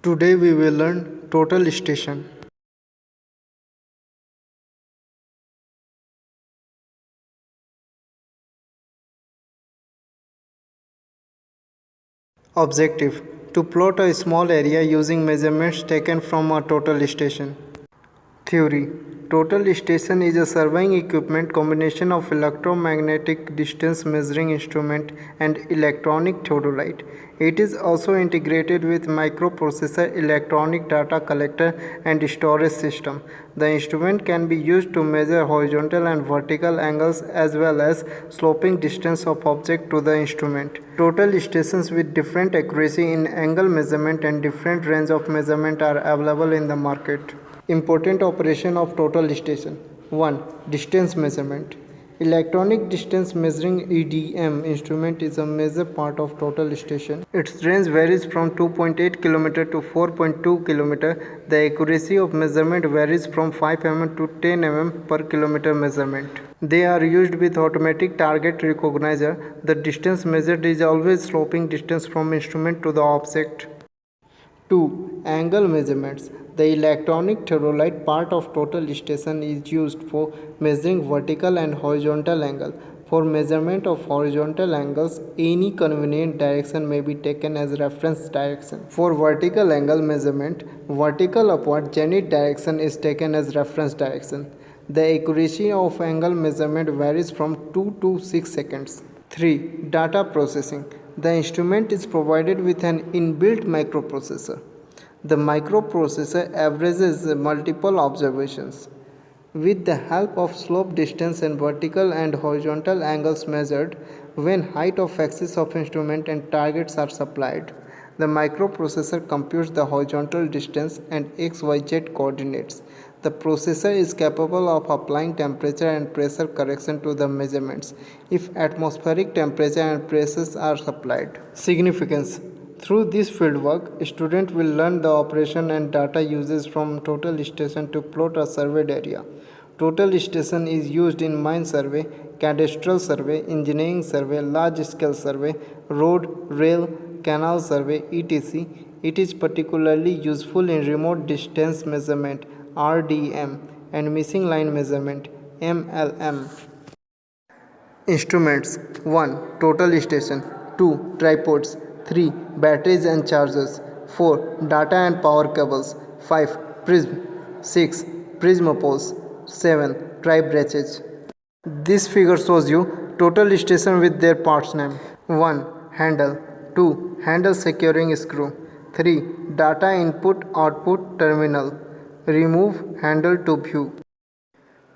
Today we will learn total station. Objective: to plot a small area using measurements taken from a total station. Theory: total station is a surveying equipment combination of electromagnetic distance measuring instrument and electronic theodolite. It is also integrated with microprocessor, electronic data collector and storage system. The instrument can be used to measure horizontal and vertical angles as well as sloping distance of object to the instrument. Total stations with different accuracy in angle measurement and different range of measurement are available in the market. Important operation of total station. 1. Distance measurement. Electronic distance measuring EDM instrument is a major part of total station. Its range varies from 2.8 km to 4.2 km. The accuracy of measurement varies from 5 mm to 10 mm per kilometer measurement. They are used with automatic target recognizer. The distance measured is always sloping distance from instrument to the object. 2. Angle measurements. The electronic theodolite part of total station is used for measuring vertical and horizontal angle. For measurement of horizontal angles, any convenient direction may be taken as reference direction. For vertical angle measurement, vertical upward zenith direction is taken as reference direction. The accuracy of angle measurement varies from 2 to 6 seconds. 3. Data processing. The instrument is provided with an inbuilt microprocessor. The microprocessor averages multiple observations. With the help of slope distance and vertical and horizontal angles measured when height of axis of instrument and targets are supplied, the microprocessor computes the horizontal distance and XYZ coordinates. The processor is capable of applying temperature and pressure correction to the measurements if atmospheric temperature and pressures are supplied. Significance: through this fieldwork, student will learn the operation and data uses from total station to plot a surveyed area. Total station is used in mine survey, cadastral survey, engineering survey, large-scale survey, road, rail, canal survey, etc. It is particularly useful in remote distance measurement (RDM) and missing line measurement (MLM). Instruments: 1. Total station. 2. Tripods. 3. Batteries and chargers. 4. Data and power cables. 5. Prism. 6. Prism poles. 7. Tri-branches. This figure shows you total station with their parts name. 1. Handle. 2. Handle securing screw. 3. Data input output terminal. Remove handle to view.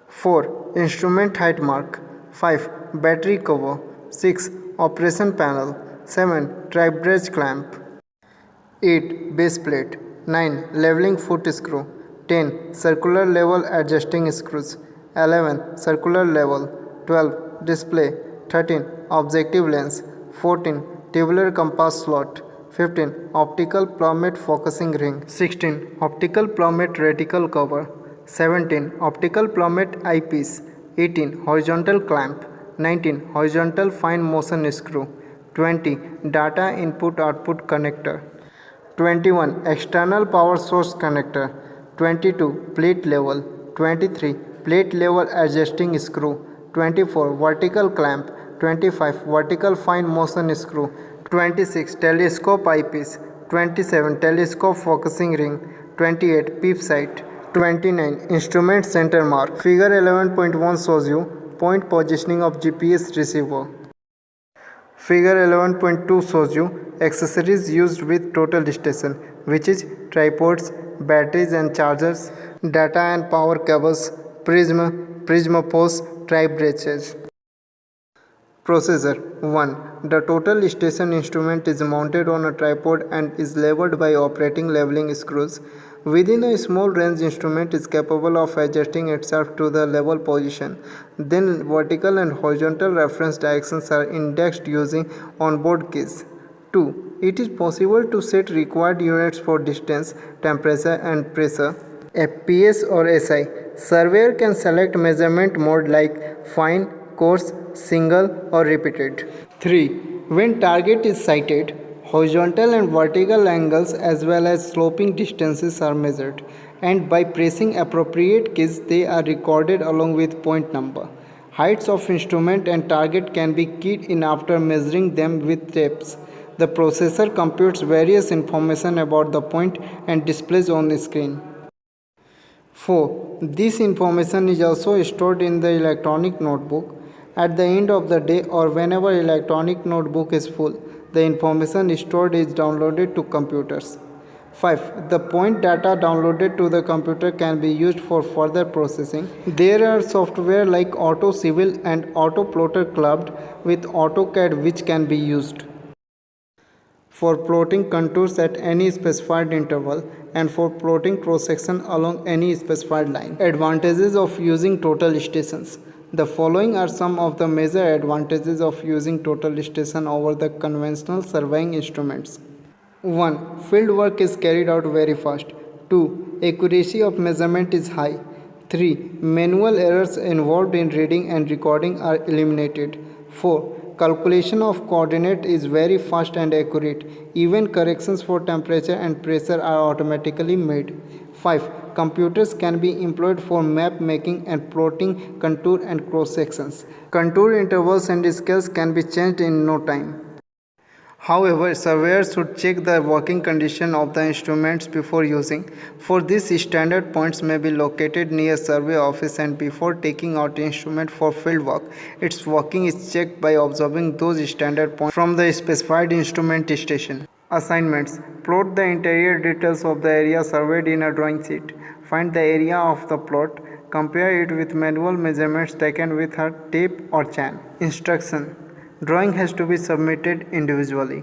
4. Instrument height mark. 5. Battery cover. 6. Operation panel. 7. Tri-branch clamp. 8. Base plate. 9. Leveling foot screw. 10. Circular level adjusting screws. 11. Circular level. 12. Display. 13. Objective lens. 14. Tubular compass slot. 15. Optical plummet focusing ring. 16. Optical plummet reticle cover. 17. Optical plummet eyepiece. 18. Horizontal clamp. 19. Horizontal fine motion screw. 20. Data input output connector. 21. External power source connector. 22. Plate level. 23. Plate level adjusting screw. 24. Vertical clamp. 25. Vertical fine motion screw. 26. Telescope eyepiece. 27. Telescope focusing ring. 28. Peep sight. 29. Instrument center mark. Figure 11.1 shows you point positioning of GPS receiver. Figure 11.2 shows you accessories used with total station, which is tripods, batteries and chargers, data and power cables, prism poles, tri-branches. Procedure 1. The total station instrument is mounted on a tripod and is leveled by operating leveling screws. Within a small range, instrument is capable of adjusting itself to the level position. Then vertical and horizontal reference directions are indexed using onboard keys. 2. It is possible to set required units for distance, temperature and pressure, FPS or SI. Surveyor can select measurement mode like fine, coarse, single or repeated. 3. When target is sighted, Horizontal and vertical angles as well as sloping distances are measured, and by pressing appropriate keys they are recorded along with point number. Heights of instrument and target can be keyed in after measuring them with tapes. The processor computes various information about the point and displays on the screen. 4. This information is also stored in the electronic notebook. At the end of the day or whenever electronic notebook is full, the information stored is downloaded to computers. 5. The point data downloaded to the computer can be used for further processing. There are software like AutoCivil and AutoPlotter clubbed with AutoCAD which can be used for plotting contours at any specified interval and for plotting cross-section along any specified line. Advantages of using total stations. The following are some of the major advantages of using total station over the conventional surveying instruments. 1. Field work is carried out very fast. 2. Accuracy of measurement is high. 3. Manual errors involved in reading and recording are eliminated. 4. Calculation of coordinate is very fast and accurate. Even corrections for temperature and pressure are automatically made. 5. Computers can be employed for map making and plotting contour and cross sections. Contour intervals and scales can be changed in no time. However, surveyors should check the working condition of the instruments before using. For this, standard points may be located near survey office, and before taking out the instrument for field work, its working is checked by observing those standard points from the specified instrument station. Assignments. Plot the interior details of the area surveyed in a drawing sheet. Find the area of the plot. Compare it with manual measurements taken with a tape or chan. Instruction. Drawing has to be submitted individually.